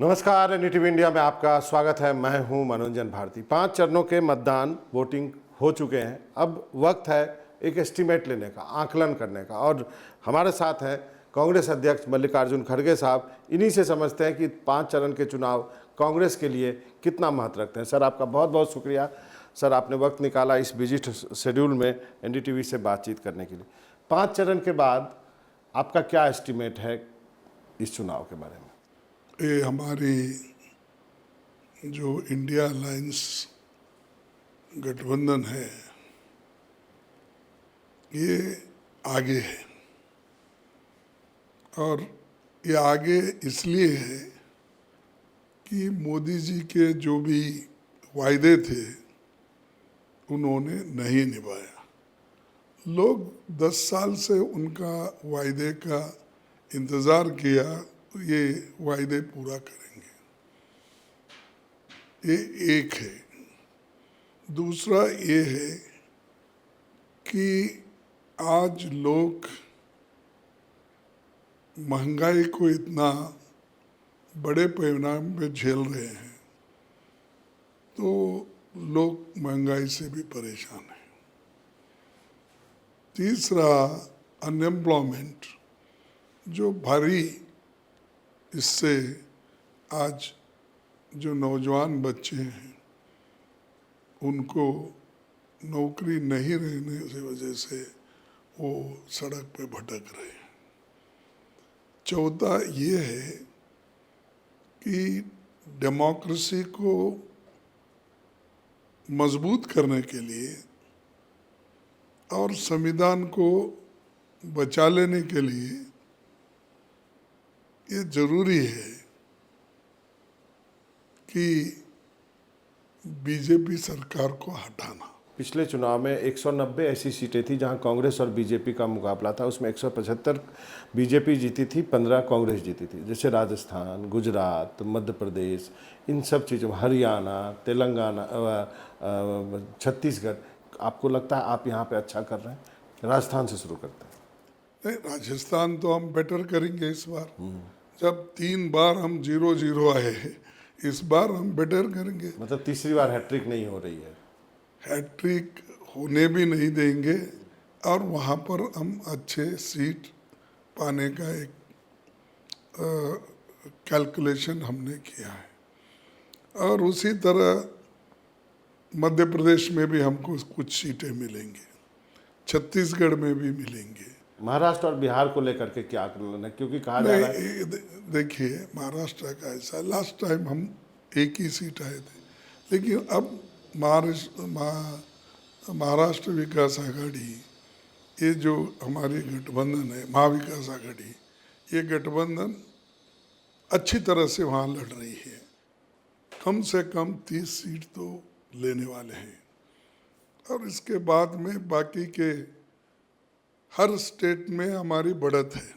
नमस्कार, NDTV India में आपका स्वागत है। मैं हूं मनोरंजन भारती। 5 चरणों के मतदान वोटिंग हो चुके हैं। अब वक्त है एक एस्टीमेट लेने का, आकलन करने का। और हमारे साथ हैं कांग्रेस अध्यक्ष मल्लिकार्जुन खड़गे साहब। इन्हीं से समझते हैं कि 5 चरण के चुनाव कांग्रेस के लिए कितना महत्व रखते हैं। सर, आपका बहुत बहुत शुक्रिया। सर, आपने वक्त निकाला इस बिजी शेड्यूल में एनडीटीवी से बातचीत करने के लिए। 5 चरण के बाद आपका क्या एस्टीमेट है इस चुनाव के बारे में? ये हमारी जो इंडिया अलायंस गठबंधन है, ये आगे है। और ये आगे इसलिए है कि मोदी जी के जो भी वायदे थे उन्होंने नहीं निभाया। लोग 10 साल से उनका वायदे का इंतज़ार किया, ये वायदे पूरा करेंगे। ये एक है। दूसरा ये है कि आज लोग महंगाई को इतना बड़े पैमाने पे झेल रहे हैं, तो लोग महंगाई से भी परेशान हैं। तीसरा, अनएम्प्लॉयमेंट जो भारी, इससे आज जो नौजवान बच्चे हैं उनको नौकरी नहीं रहने की वजह से वो सड़क पे भटक रहे हैं। चौथा ये है कि डेमोक्रेसी को मजबूत करने के लिए और संविधान को बचा लेने के लिए ये जरूरी है कि बीजेपी सरकार को हटाना। पिछले चुनाव में 190 ऐसी सीटें थी जहां कांग्रेस और बीजेपी का मुकाबला था। उसमें 175 बीजेपी जीती थी, 15 कांग्रेस जीती थी। जैसे राजस्थान, गुजरात, मध्य प्रदेश, इन सब चीज़ों, हरियाणा, तेलंगाना, छत्तीसगढ़। आपको लगता है आप यहाँ पे अच्छा कर रहे हैं? राजस्थान से शुरू करते हैं। नहीं, राजस्थान तो हम बेटर करेंगे इस बार। जब 3 बार हम 0-0 आए, इस बार हम बेटर करेंगे। मतलब तीसरी बार हैट्रिक नहीं हो रही है? हैट्रिक होने भी नहीं देंगे और वहाँ पर हम अच्छे सीट पाने का एक कैलकुलेशन हमने किया है। और उसी तरह मध्य प्रदेश में भी हमको कुछ सीटें मिलेंगी, छत्तीसगढ़ में भी मिलेंगे। महाराष्ट्र और बिहार को लेकर के क्या आकलन है? क्योंकि कहा जा रहा है, देखिए, महाराष्ट्र का ऐसा, लास्ट टाइम हम एक ही सीट आए थे, लेकिन अब महाराष्ट्र विकास आघाड़ी, ये जो हमारी गठबंधन है, महाविकास आघाड़ी, ये गठबंधन अच्छी तरह से वहाँ लड़ रही है। कम से कम 30 सीट तो लेने वाले हैं। और इसके बाद में बाकी के हर स्टेट में हमारी बढ़त है,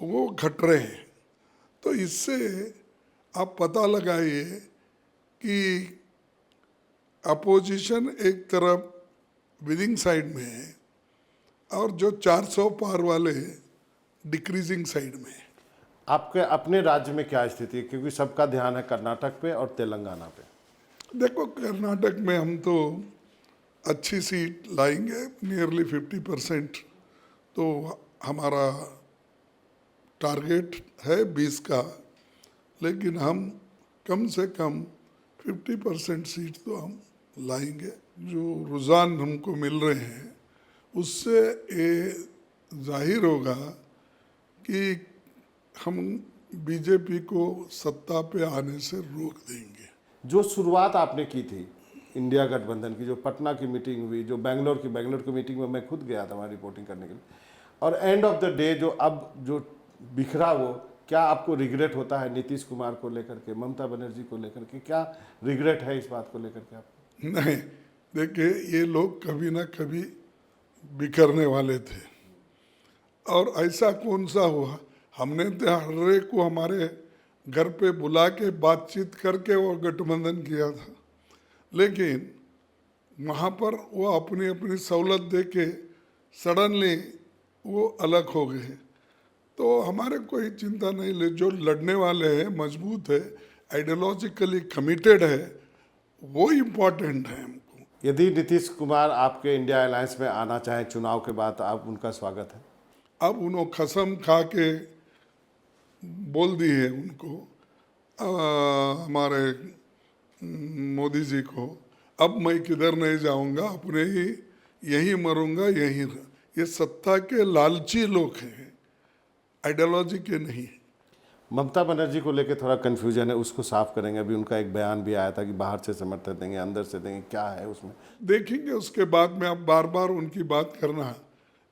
वो घट रहे हैं। तो इससे आप पता लगाइए कि अपोजिशन एक तरफ विनिंग साइड में है और जो 400 पार वाले डिक्रीजिंग साइड में है। आपके अपने राज्य में क्या स्थिति है? क्योंकि सबका ध्यान है कर्नाटक पे और तेलंगाना पे। देखो, कर्नाटक में हम तो अच्छी सीट लाएंगे, नियरली 50%। तो हमारा टारगेट है 20 का, लेकिन हम कम से कम 50% सीट तो हम लाएंगे। जो रुझान हमको मिल रहे हैं उससे ये जाहिर होगा कि हम बीजेपी को सत्ता पे आने से रोक देंगे। जो शुरुआत आपने की थी इंडिया गठबंधन की, जो पटना की मीटिंग हुई, जो बेंगलोर की मीटिंग में मैं खुद गया था वहाँ रिपोर्टिंग करने के लिए, और एंड ऑफ द डे जो अब जो बिखरा, वो क्या आपको रिग्रेट होता है? नीतीश कुमार को लेकर के, ममता बनर्जी को लेकर के क्या रिग्रेट है इस बात को लेकर के आपको? नहीं, देखिए, ये लोग कभी ना कभी बिखरने वाले थे। और ऐसा कौन सा हुआ? हमने तो हर एक को हमारे घर पे बुला के बातचीत करके वो गठबंधन किया था, लेकिन वहाँ पर वो अपनी अपनी सहूलत दे के सडनली वो अलग हो गए। तो हमारे कोई चिंता नहीं ले, जो लड़ने वाले हैं मजबूत है, आइडियोलॉजिकली कमिटेड है, वो इम्पोर्टेंट है हमको। यदि नीतीश कुमार आपके इंडिया अलायंस में आना चाहें चुनाव के बाद, आप उनका स्वागत है? अब उन्होंने कसम खा के बोल दी है उनको, हमारे मोदी जी को, अब मैं किधर नहीं जाऊंगा, अपने ही यहीं मरूंगा, यहीं ये सत्ता के लालची लोग हैं, आइडियोलॉजी के नहीं। ममता बनर्जी को लेकर थोड़ा कन्फ्यूजन है, उसको साफ करेंगे। अभी उनका एक बयान भी आया था कि बाहर से समर्थन देंगे, अंदर से देंगे, क्या है उसमें? देखेंगे उसके बाद में। अब बार बार उनकी बात करना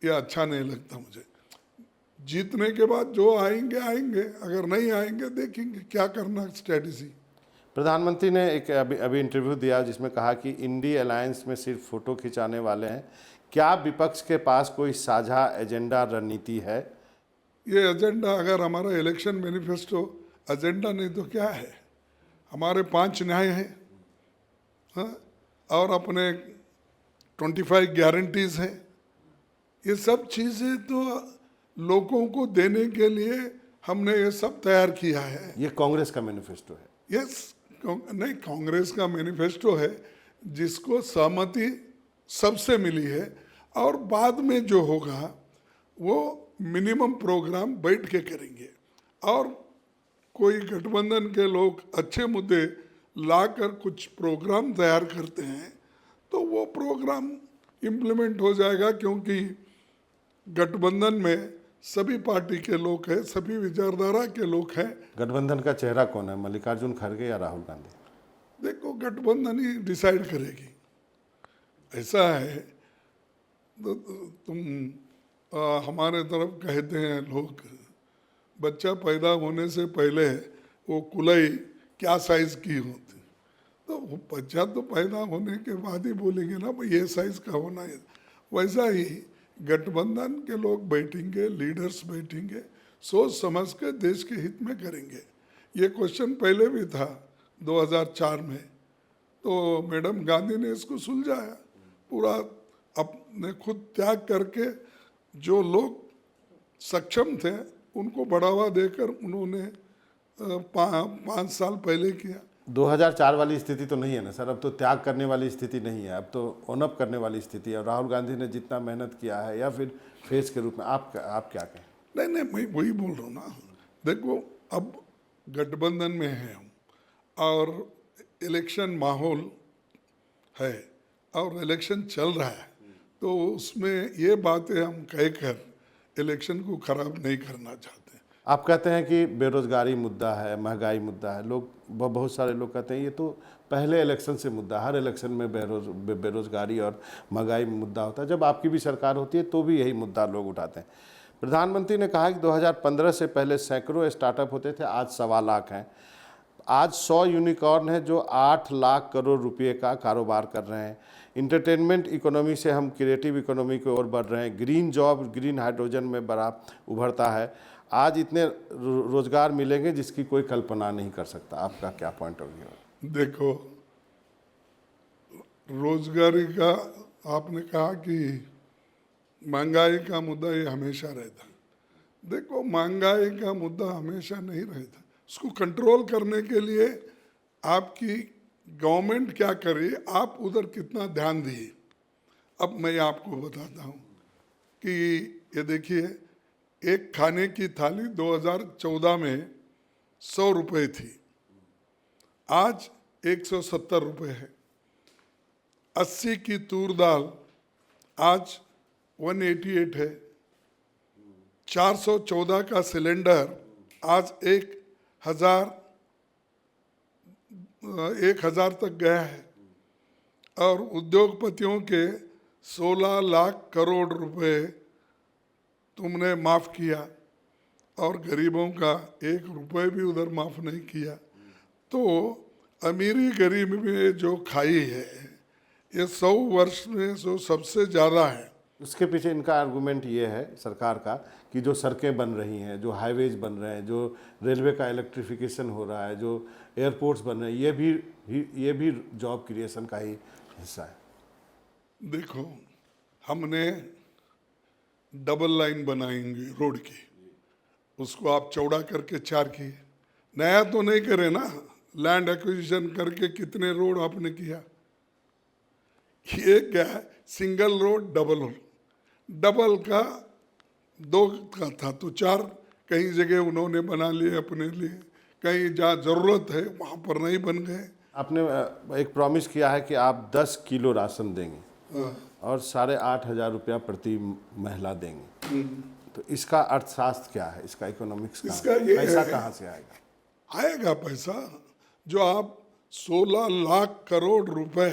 ये अच्छा नहीं लगता मुझे। जीतने के बाद जो आएंगे आएंगे, अगर नहीं आएंगे देखेंगे क्या करना स्ट्रेटजी। प्रधानमंत्री ने एक अभी इंटरव्यू दिया जिसमें कहा कि इंडी अलायंस में सिर्फ फोटो खिंचाने वाले हैं। क्या विपक्ष के पास कोई साझा एजेंडा, रणनीति है? ये एजेंडा अगर हमारा इलेक्शन मैनिफेस्टो एजेंडा नहीं तो क्या है? हमारे 5 न्याय हैं, हाँ? और अपने 25 गारंटीज हैं। ये सब चीज़ें तो लोगों को देने के लिए हमने ये सब तैयार किया है। ये कांग्रेस का मैनिफेस्टो है? यस, नहीं, कांग्रेस का मैनिफेस्टो है जिसको सहमति सबसे मिली है, और बाद में जो होगा वो मिनिमम प्रोग्राम बैठ के करेंगे। और कोई गठबंधन के लोग अच्छे मुद्दे लाकर कुछ प्रोग्राम तैयार करते हैं तो वो प्रोग्राम इम्प्लीमेंट हो जाएगा, क्योंकि गठबंधन में सभी पार्टी के लोग हैं, सभी विचारधारा के लोग हैं। गठबंधन का चेहरा कौन है, मल्लिकार्जुन खड़गे या राहुल गांधी? देखो, गठबंधन ही डिसाइड करेगी। ऐसा है तो तुम हमारे तरफ कहते हैं लोग, बच्चा पैदा होने से पहले वो कुलाई क्या साइज की होती, तो वो बच्चा तो पैदा होने के बाद ही बोलेंगे ना भाई ये साइज का होना है। वैसा ही गठबंधन के लोग बैठेंगे, लीडर्स बैठेंगे, सोच समझ के देश के हित में करेंगे। ये क्वेश्चन पहले भी था 2004 में, तो मैडम गांधी ने इसको सुलझाया। पूरा अपने खुद त्याग करके जो लोग सक्षम थे उनको बढ़ावा देकर उन्होंने 5 साल पहले किया। 2004 वाली स्थिति तो नहीं है ना सर? अब तो त्याग करने वाली स्थिति नहीं है, अब तो ओनअप करने वाली स्थिति है। राहुल गांधी ने जितना मेहनत किया है, या फिर फेस के रूप में आप क्या कहें? नहीं, मैं वही बोल रहा हूँ ना। देखो, अब गठबंधन में है हम, और इलेक्शन माहौल है और इलेक्शन चल रहा है, तो उसमें ये बातें हम कहकर इलेक्शन को खराब नहीं करना चाहते। आप कहते हैं कि बेरोजगारी मुद्दा है, महंगाई मुद्दा है। लोग बहुत सारे लोग कहते हैं ये तो पहले इलेक्शन से मुद्दा, हर इलेक्शन में बेरोजगारी और महंगाई मुद्दा होता है। जब आपकी भी सरकार होती है तो भी यही मुद्दा लोग उठाते हैं। प्रधानमंत्री ने कहा कि 2015 से पहले सैकड़ों स्टार्टअप होते थे, आज 1.25 लाख हैं। आज 100 यूनिकॉर्न है जो 8 लाख करोड़ रुपए का कारोबार कर रहे हैं। इंटरटेनमेंट इकोनॉमी से हम क्रिएटिव इकोनॉमी की ओर बढ़ रहे हैं। ग्रीन जॉब, ग्रीन हाइड्रोजन में बड़ा उभरता है। आज इतने रोजगार मिलेंगे जिसकी कोई कल्पना नहीं कर सकता। आपका क्या पॉइंट ऑफ व्यू है? देखो, रोजगारी का आपने कहा कि महंगाई का मुद्दा ये हमेशा रहता। देखो, महंगाई का मुद्दा हमेशा नहीं रहता। उसको कंट्रोल करने के लिए आपकी गवर्नमेंट क्या करे, आप उधर कितना ध्यान दिए। अब मैं आपको बताता हूँ कि ये देखिए, एक खाने की थाली 2014 में 100 रुपये थी, आज 170 रुपये है। 80 की तूर दाल आज 188 है। 414 का सिलेंडर आज 1000 तक गया है। और उद्योगपतियों के 16 लाख करोड़ रुपए तुमने माफ़ किया, और गरीबों का 1 रुपये भी उधर माफ़ नहीं किया। तो अमीरी गरीबी में जो खाई है ये 100 वर्ष में जो सबसे ज़्यादा है। उसके पीछे इनका आर्गूमेंट ये है सरकार का कि जो सड़कें बन रही हैं, जो हाईवेज बन रहे हैं, जो रेलवे का इलेक्ट्रिफिकेशन हो रहा है, जो एयरपोर्ट्स बन रहे हैं, ये भी जॉब क्रिएशन का ही हिस्सा है। देखो, हमने डबल लाइन बनाएंगे रोड की, उसको आप चौड़ा करके 4 किए। नया तो नहीं करे ना, लैंड एक्विजिशन करके कितने रोड आपने किया? ये क्या है, single road double road, double का 2 का था तो 4 कहीं जगह उन्होंने बना लिए अपने लिए, कहीं जहाँ ज़रूरत है वहाँ पर नहीं बन गए। आपने एक प्रॉमिस किया है कि आप 10 किलो राशन देंगे और 8,500 रुपया प्रति महिला देंगे। तो इसका अर्थशास्त्र क्या है, इसका इकोनॉमिक्स इसका ये पैसा है, कहाँ से आएगा? आएगा पैसा। जो आप 16 लाख करोड़ रुपए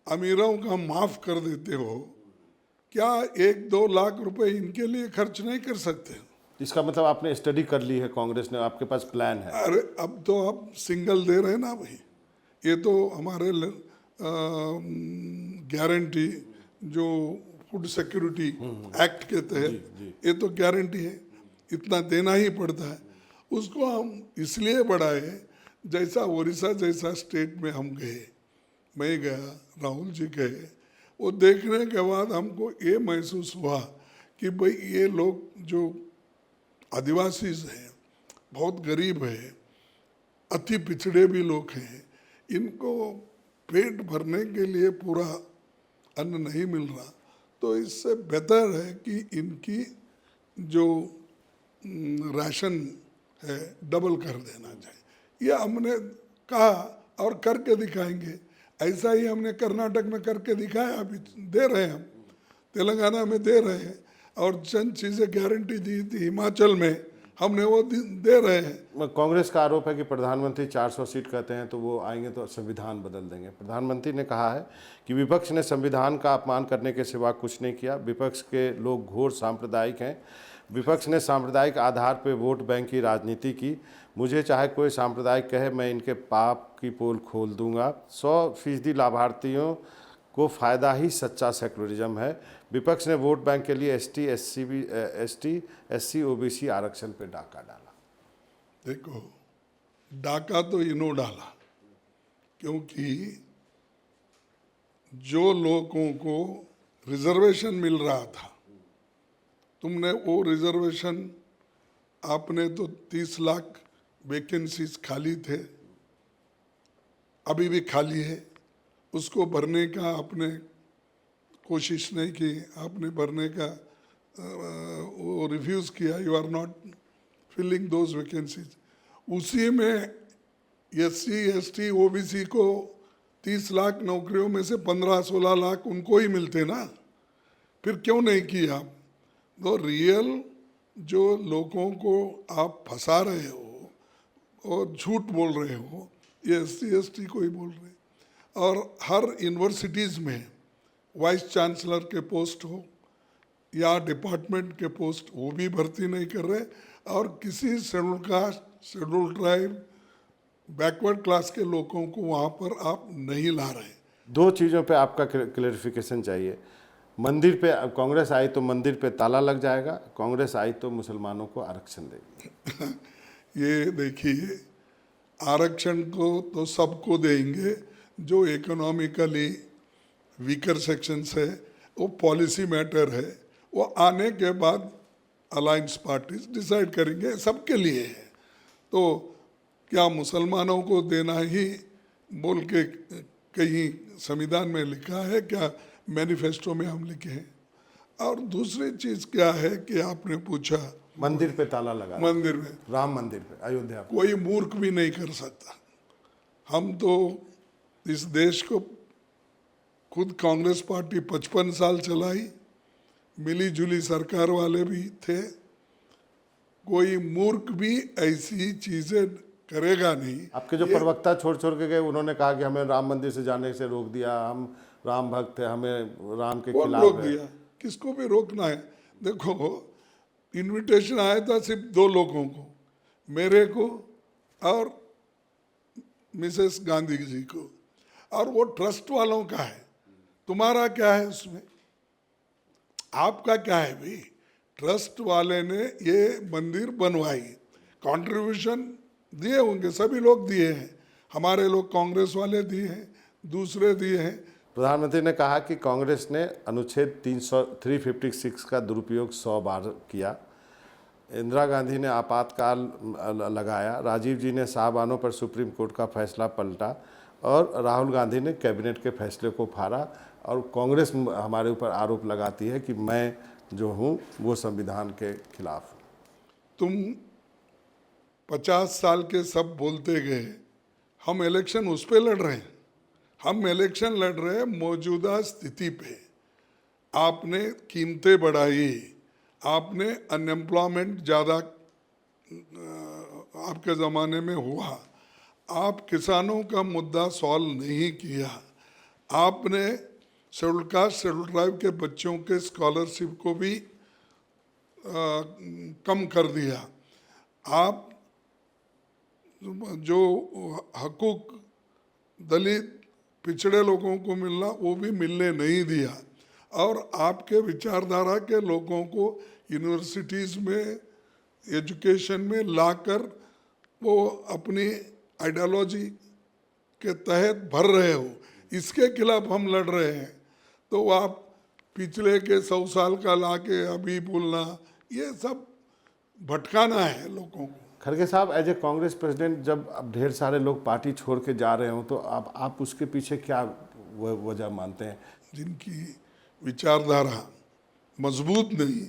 अमीरों का माफ कर देते हो, क्या 1-2 लाख रुपए इनके लिए खर्च नहीं कर सकते? इसका मतलब आपने स्टडी कर ली है, कांग्रेस ने, आपके पास प्लान है? अरे अब तो आप सिंगल दे रहे हैं ना भाई, ये तो हमारे गारंटी जो फूड सिक्योरिटी एक्ट के तहत ये तो गारंटी है, इतना देना ही पड़ता है। उसको हम इसलिए बढ़ाए, जैसा उड़ीसा जैसा स्टेट में हम गए, मैं गया, राहुल जी गए, वो देखने के बाद हमको ये महसूस हुआ कि भाई ये लोग जो आदिवासी हैं, बहुत गरीब है, अति पिछड़े भी लोग हैं, इनको पेट भरने के लिए पूरा अन्न नहीं मिल रहा, तो इससे बेहतर है कि इनकी जो राशन है डबल कर देना चाहिए। ये हमने कहा और करके दिखाएंगे। ऐसा ही हमने कर्नाटक में करके दिखाया, अभी दे रहे हैं हम, तेलंगाना में दे रहे हैं, और चंद चीज़ें गारंटी दी थी हिमाचल में, हमने वो दे रहे हैं। कांग्रेस का आरोप है कि प्रधानमंत्री 400 सीट कहते हैं तो वो आएंगे तो संविधान बदल देंगे। प्रधानमंत्री ने कहा है कि विपक्ष ने संविधान का अपमान करने के सिवा कुछ नहीं किया, विपक्ष के लोग घोर सांप्रदायिक हैं, विपक्ष ने सांप्रदायिक आधार पर वोट बैंक की राजनीति की, मुझे चाहे कोई सांप्रदायिक कहे, मैं इनके पाप की पोल खोल दूंगा, 100% लाभार्थियों को फ़ायदा ही सच्चा सेकुलरिज्म है। विपक्ष ने वोट बैंक के लिए एसटी एससी ओबीसी आरक्षण पे डाका डाला। देखो, डाका तो इन्हों डाला, क्योंकि जो लोगों को रिजर्वेशन मिल रहा था, तुमने वो रिजर्वेशन, आपने तो 30 लाख वैकेंसीज खाली थे, अभी भी खाली है, उसको भरने का आपने कोशिश नहीं की, आपने भरने का वो रिफ्यूज़ किया, you are not filling those vacancies. उसी में एससी एसटी ओबीसी को 30 लाख नौकरियों में से 15-16 लाख उनको ही मिलते ना, फिर क्यों नहीं किया आप? तो रियल जो लोगों को आप फंसा रहे हो और झूठ बोल रहे हो, ये एससी एसटी को ही बोल रहे हैं। और हर यूनिवर्सिटीज़ में वाइस चांसलर के पोस्ट हो या डिपार्टमेंट के पोस्ट, वो भी भर्ती नहीं कर रहे, और किसी schedule caste, schedule tribe, backward class के लोगों को वहाँ पर आप नहीं ला रहे। 2 चीज़ों पे आपका क्लेरिफिकेशन चाहिए। मंदिर पे कांग्रेस आई तो मंदिर पे ताला लग जाएगा, कांग्रेस आई तो मुसलमानों को आरक्षण देगी। ये देखिए, आरक्षण को तो सबको देंगे, जो इकोनॉमिकली वीकर सेक्शंस है, वो पॉलिसी मैटर है, वो आने के बाद अलायंस पार्टीज डिसाइड करेंगे, सबके लिए है। तो क्या मुसलमानों को देना ही बोल के कहीं संविधान में लिखा है क्या? मैनिफेस्टो में हम लिखे हैं। और दूसरी चीज़ क्या है कि आपने पूछा मंदिर पे ताला लगा, मंदिर में, राम मंदिर पे, अयोध्या पे। कोई मूर्ख भी नहीं कर सकता। हम तो इस देश को, खुद कांग्रेस पार्टी 55 साल चलाई, मिली जुली सरकार वाले भी थे, कोई मूर्ख भी ऐसी चीज़ें करेगा नहीं। आपके जो प्रवक्ता छोड़ के गए, उन्होंने कहा कि हमें राम मंदिर से जाने से रोक दिया, हम राम भक्त है, हमें राम के खिलाफ रोक है। दिया? किसको भी रोकना है? देखो, इनविटेशन आया था सिर्फ 2 लोगों को, मेरे को और मिसेस गांधी जी को, और वो ट्रस्ट वालों का है। तुम्हारा क्या है उसमें? आपका क्या है भाई? ट्रस्ट वाले ने ये मंदिर बनवाई, कंट्रीब्यूशन दिए होंगे, सभी लोग दिए हैं, हमारे लोग कांग्रेस वाले दिए हैं, दूसरे दिए हैं। प्रधानमंत्री ने कहा कि कांग्रेस ने अनुच्छेद 356 का दुरुपयोग 100 बार किया। इंदिरा गांधी ने आपातकाल लगाया, राजीव जी ने साहबानों पर सुप्रीम कोर्ट का फैसला पलटा और राहुल गांधी ने कैबिनेट के फैसले को फाड़ा और कांग्रेस हमारे ऊपर आरोप लगाती है कि मैं जो हूँ वो संविधान के खिलाफ हूँ। तुम 50 साल के सब बोलते गए, हम इलेक्शन उस पे लड़ रहे हैं। हम इलेक्शन लड़ रहे हैं मौजूदा स्थिति पे। आपने कीमतें बढ़ाई, आपने अनएम्प्लॉयमेंट ज़्यादा आपके ज़माने में हुआ, आप किसानों का मुद्दा सॉल्व नहीं किया, आपने शेड्यूल कास्ट शेड्यूल ट्राइब के बच्चों के स्कॉलरशिप को भी कम कर दिया, आप जो हकूक दलित पिछड़े लोगों को मिलना वो भी मिलने नहीं दिया, और आपके विचारधारा के लोगों को यूनिवर्सिटीज़ में एजुकेशन में लाकर वो अपनी आइडियोलॉजी के तहत भर रहे हो, इसके खिलाफ हम लड़ रहे हैं। तो आप पिछले के 100 साल का ला के अभी बोलना, ये सब भटकाना है लोगों को। खड़गे साहब, एज ए कांग्रेस प्रेसिडेंट, जब अब ढेर सारे लोग पार्टी छोड़ के जा रहे हो तो आप उसके पीछे क्या वजह मानते हैं? जिनकी विचारधारा मजबूत नहीं,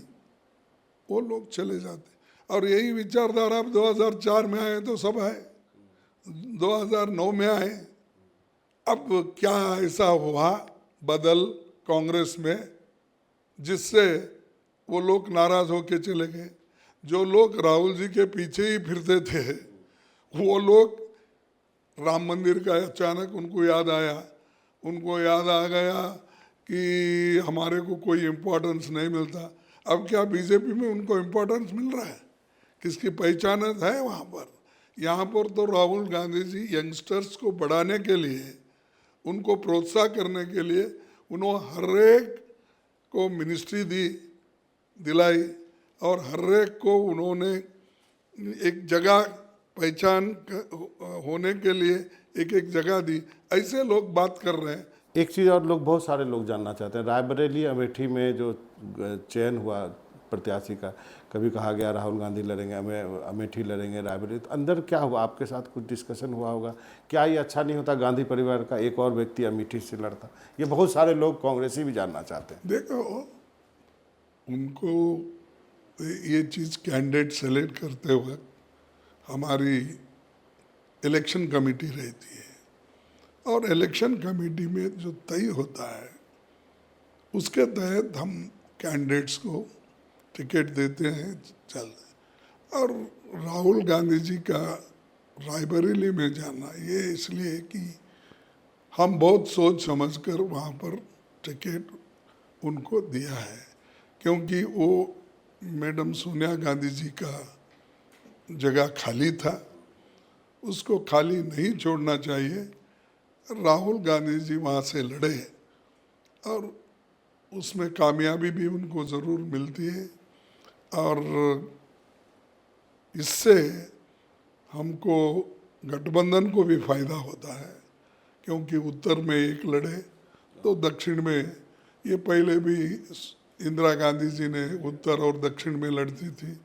वो लोग चले जाते। और यही विचारधारा अब 2004 में आए तो सब है, 2009 में आए। अब क्या ऐसा हुआ बदल कांग्रेस में जिससे वो लोग नाराज होके चले गए? जो लोग राहुल जी के पीछे ही फिरते थे, वो लोग राम मंदिर का अचानक उनको याद आया, उनको याद आ गया कि हमारे को कोई इम्पोर्टेंस नहीं मिलता। अब क्या बीजेपी में उनको इम्पोर्टेंस मिल रहा है? किसकी पहचान है वहाँ पर? यहाँ पर तो राहुल गांधी जी यंगस्टर्स को बढ़ाने के लिए, उनको प्रोत्साहन करने के लिए उन्होंने हर एक को मिनिस्ट्री दिलाई और हर एक को उन्होंने एक जगह पहचान होने के लिए एक जगह दी। ऐसे लोग बात कर रहे हैं। एक चीज़ और लोग, बहुत सारे लोग जानना चाहते हैं, रायबरेली अमेठी में जो चयन हुआ प्रत्याशी का, कभी कहा गया राहुल गांधी लड़ेंगे, अमेठी लड़ेंगे, रायबरेली, तो अंदर क्या हुआ? आपके साथ कुछ डिस्कशन हुआ होगा? क्या ये अच्छा नहीं होता गांधी परिवार का एक और व्यक्ति अमेठी से लड़ता? ये बहुत सारे लोग कांग्रेसी भी जानना चाहते हैं। देखो, उनको ये चीज़ कैंडिडेट सेलेक्ट करते वक्त हमारी इलेक्शन कमेटी रहती है, और इलेक्शन कमेटी में जो तय होता है उसके तहत हम कैंडिडेट्स को टिकट देते हैं, चलते। और राहुल गांधी जी का रायबरेली में जाना ये इसलिए कि हम बहुत सोच समझकर वहाँ पर टिकट उनको दिया है, क्योंकि वो मैडम सोनिया गांधी जी का जगह खाली था, उसको खाली नहीं छोड़ना चाहिए। राहुल गांधी जी वहाँ से लड़े और उसमें कामयाबी भी उनको ज़रूर मिलती है, और इससे हमको गठबंधन को भी फायदा होता है, क्योंकि उत्तर में एक लड़े तो दक्षिण में, ये पहले भी इंदिरा गांधी जी ने उत्तर और दक्षिण में लड़ती थी,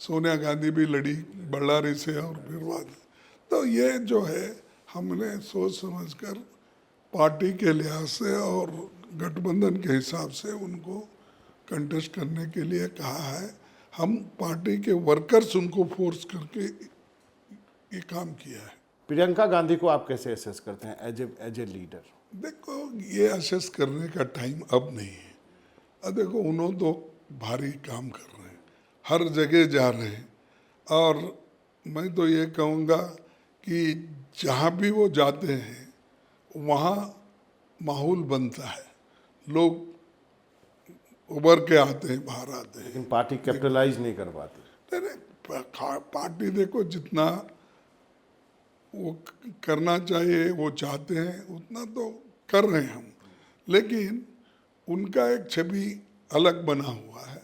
सोनिया गांधी भी लड़ी बल्लारी से और फिर बाद। तो ये जो है हमने सोच समझकर पार्टी के लिहाज से और गठबंधन के हिसाब से उनको कंटेस्ट करने के लिए कहा है। हम पार्टी के वर्कर्स उनको फोर्स करके ये काम किया है। प्रियंका गांधी को आप कैसे असेस करते हैं एज ए लीडर? देखो, ये असेस करने का टाइम अब नहीं है। अब देखो, उन्होंने तो भारी काम कर रहे हैं, हर जगह जा रहे हैं, और मैं तो ये कहूँगा कि जहाँ भी वो जाते हैं वहाँ माहौल बनता है, लोग उभर के आते हैं, बाहर आते हैं। लेकिन पार्टी कैपिटलाइज नहीं कर पाती। पार्टी देखो जितना वो करना चाहिए, वो चाहते हैं उतना तो कर रहे हैं हम, लेकिन उनका एक छवि अलग बना हुआ है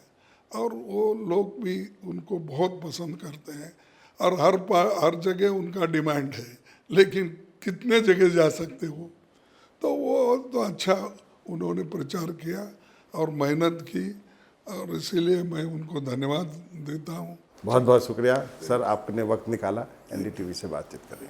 और वो लोग भी उनको बहुत पसंद करते हैं, और हर जगह उनका डिमांड है, लेकिन कितने जगह जा सकते हो। तो वो तो अच्छा उन्होंने प्रचार किया और मेहनत की, और इसीलिए मैं उनको धन्यवाद देता हूँ। बहुत बहुत शुक्रिया सर, आपने वक्त निकाला एनडीटीवी से बातचीत करें।